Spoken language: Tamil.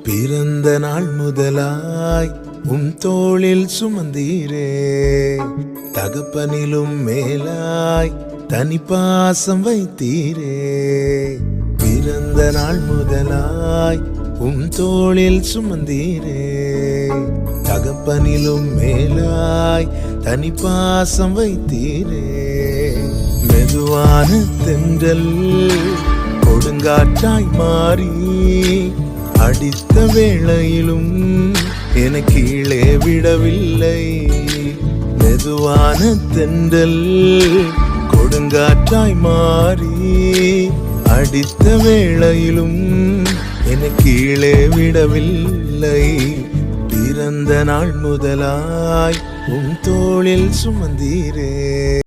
பிறந்த நாள் முதலாய் தோளில் சுமந்தீரே, தகப்பனிலும் மேலாய் தனி பாசம் வைத்தீரே. பிறந்த நாள் முதலாய் தோளில் சுமந்தீரே, தகப்பனிலும் மேலாய் தனி பாசம் வைத்தீரே. மெதுவான தென்றல் கொடுங்காற்றாய் மாறி அடித்த வேளையிலும் என கீழே விடவில்லை. மெதுவான தென்றல் கொடுங்காற்றாய் மாறி அடித்த வேளையிலும் என கீழே விடவில்லை. பிறந்த நாள் முதலாய் தோளில் சுமந்தீரே.